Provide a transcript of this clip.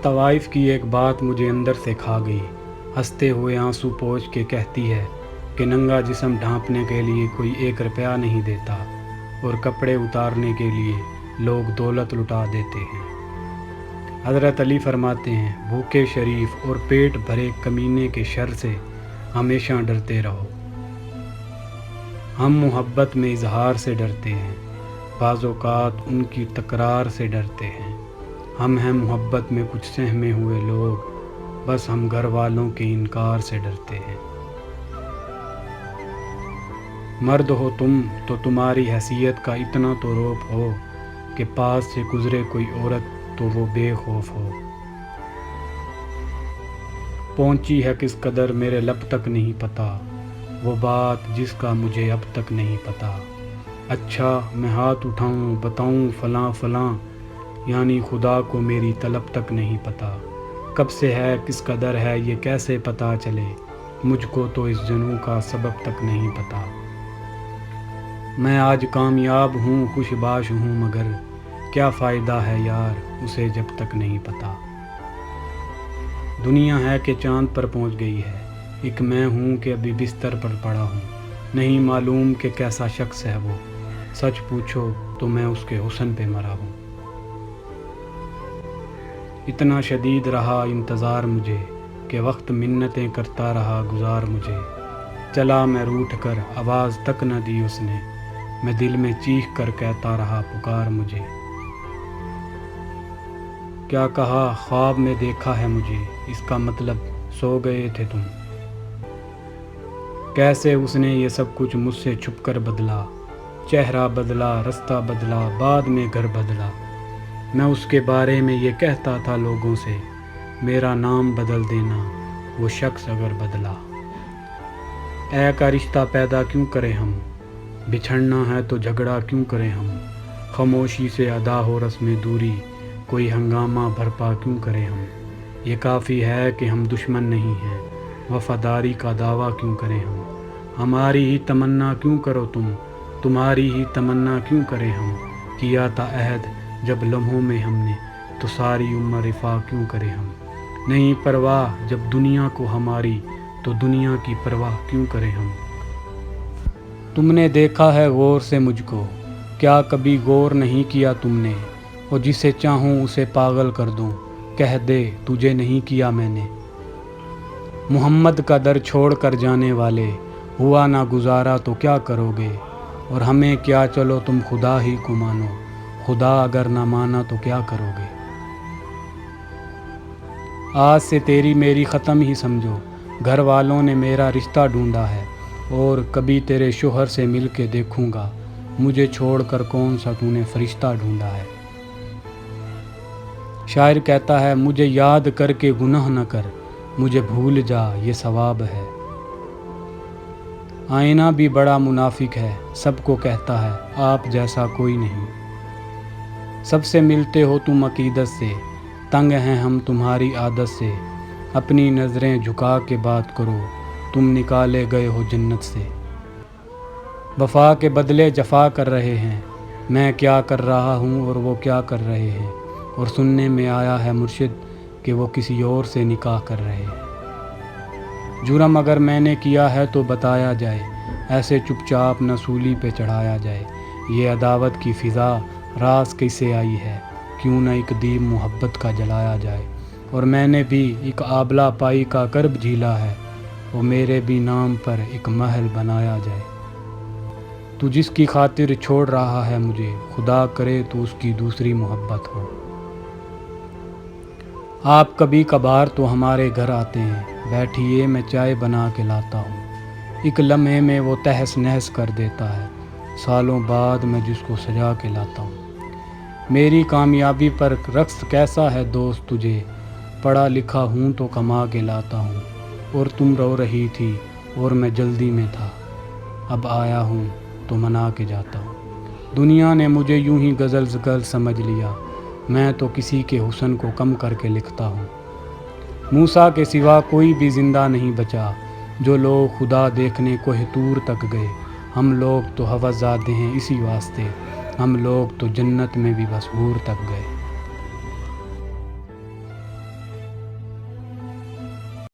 طوائف کی ایک بات مجھے اندر سے کھا گئی، ہنستے ہوئے آنسو پوچھ کے کہتی ہے کہ ننگا جسم ڈھانپنے کے لیے کوئی 1 روپیہ نہیں دیتا اور کپڑے اتارنے کے لیے لوگ دولت لٹا دیتے ہیں۔ حضرت علی فرماتے ہیں، بھوکے شریف اور پیٹ بھرے کمینے کے شر سے ہمیشہ ڈرتے رہو۔ ہم محبت میں اظہار سے ڈرتے ہیں، بعض اوقات ان کی تکرار سے ڈرتے ہیں۔ ہم ہیں محبت میں کچھ سہمے ہوئے لوگ، بس ہم گھر والوں کے انکار سے ڈرتے ہیں۔ مرد ہو تم تو تمہاری حیثیت کا اتنا تو روپ ہو کہ پاس سے گزرے کوئی عورت تو وہ بے خوف ہو۔ پہنچی ہے کس قدر میرے لب تک نہیں پتہ، وہ بات جس کا مجھے اب تک نہیں پتہ۔ اچھا میں ہاتھ اٹھاؤں بتاؤں فلاں فلاں، یعنی خدا کو میری طلب تک نہیں پتہ۔ کب سے ہے کس قدر ہے یہ کیسے پتہ چلے، مجھ کو تو اس جنوں کا سبب تک نہیں پتہ۔ میں آج کامیاب ہوں خوش باش ہوں مگر کیا فائدہ ہے یار اسے جب تک نہیں پتہ۔ دنیا ہے کہ چاند پر پہنچ گئی ہے، ایک میں ہوں کہ ابھی بستر پر پڑا ہوں۔ نہیں معلوم کہ کیسا شخص ہے وہ، سچ پوچھو تو میں اس کے حسن پہ مرا ہوں۔ اتنا شدید رہا انتظار مجھے کہ وقت منتیں کرتا رہا گزار مجھے۔ چلا میں روٹھ کر آواز تک نہ دی اس نے، میں دل میں چیخ کر کہتا رہا پکار مجھے۔ کیا کہا خواب میں دیکھا ہے مجھے، اس کا مطلب سو گئے تھے تم۔ کیسے اس نے یہ سب کچھ مجھ سے چھپ کر بدلا، چہرہ بدلا رستہ بدلا بعد میں گھر بدلا۔ میں اس کے بارے میں یہ کہتا تھا لوگوں سے، میرا نام بدل دینا وہ شخص اگر بدلا۔ اے کا رشتہ پیدا کیوں کریں ہم، بچھڑنا ہے تو جھگڑا کیوں کریں ہم۔ خاموشی سے ادا ہو رسم دوری، کوئی ہنگامہ برپا کیوں کریں ہم۔ یہ کافی ہے کہ ہم دشمن نہیں ہیں، وفاداری کا دعویٰ کیوں کریں ہم۔ ہماری ہی تمنا کیوں کرو تم، تمہاری ہی تمنا کیوں کریں ہم۔ کیا تھا عہد جب لمحوں میں ہم نے، تو ساری عمر رفا کیوں کریں ہم۔ نہیں پرواہ جب دنیا کو ہماری، تو دنیا کی پرواہ کیوں کریں ہم۔ تم نے دیکھا ہے غور سے مجھ کو، کیا کبھی غور نہیں کیا تم نے۔ اور جسے چاہوں اسے پاگل کر دوں، کہہ دے تجھے نہیں کیا میں نے۔ محمد کا در چھوڑ کر جانے والے، ہوا نہ گزارا تو کیا کرو گے۔ اور ہمیں کیا چلو تم خدا ہی کو مانو، خدا اگر نہ مانا تو کیا کرو گے۔ آج سے تیری میری ختم ہی سمجھو، گھر والوں نے میرا رشتہ ڈھونڈا ہے، اور کبھی تیرے شوہر سے مل کے دیکھوں گا، مجھے چھوڑ کر کون سا تو نے فرشتہ ڈھونڈا ہے۔ شاعر کہتا ہے، مجھے یاد کر کے گناہ نہ کر، مجھے بھول جا یہ ثواب ہے۔ آئینہ بھی بڑا منافق ہے، سب کو کہتا ہے آپ جیسا کوئی نہیں۔ سب سے ملتے ہو تم عقیدت سے، تنگ ہیں ہم تمہاری عادت سے۔ اپنی نظریں جھکا کے بات کرو، تم نکالے گئے ہو جنت سے۔ وفا کے بدلے جفا کر رہے ہیں، میں کیا کر رہا ہوں اور وہ کیا کر رہے ہیں۔ اور سننے میں آیا ہے مرشد کہ وہ کسی اور سے نکاح کر رہے ہیں۔ جرم اگر میں نے کیا ہے تو بتایا جائے، ایسے چپ چاپ نہ سولی پہ چڑھایا جائے۔ یہ عداوت کی فضا راز کیسے آئی ہے، کیوں نہ ایک دیپ محبت کا جلایا جائے۔ اور میں نے بھی ایک آبلہ پائی کا کرب جھیلا ہے، وہ میرے بھی نام پر ایک محل بنایا جائے۔ تو جس کی خاطر چھوڑ رہا ہے مجھے، خدا کرے تو اس کی دوسری محبت ہو۔ آپ کبھی کبھار تو ہمارے گھر آتے ہیں، بیٹھیے میں چائے بنا کے لاتا ہوں۔ ایک لمحے میں وہ تہس نہس کر دیتا ہے، سالوں بعد میں جس کو سجا کے لاتا ہوں۔ میری کامیابی پر رقص کیسا ہے دوست تجھے، پڑھا لکھا ہوں تو کما کے لاتا ہوں۔ اور تم رو رہی تھی اور میں جلدی میں تھا، اب آیا ہوں تو منا کے جاتا ہوں۔ دنیا نے مجھے یوں ہی غزل زغل سمجھ لیا، میں تو کسی کے حسن کو کم کر کے لکھتا ہوں۔ موسیٰ کے سوا کوئی بھی زندہ نہیں بچا، جو لوگ خدا دیکھنے کوہ طور تک گئے۔ ہم لوگ تو ہوس زادے ہیں اسی واسطے، ہم لوگ تو جنت میں بھی بس حور تک گئے۔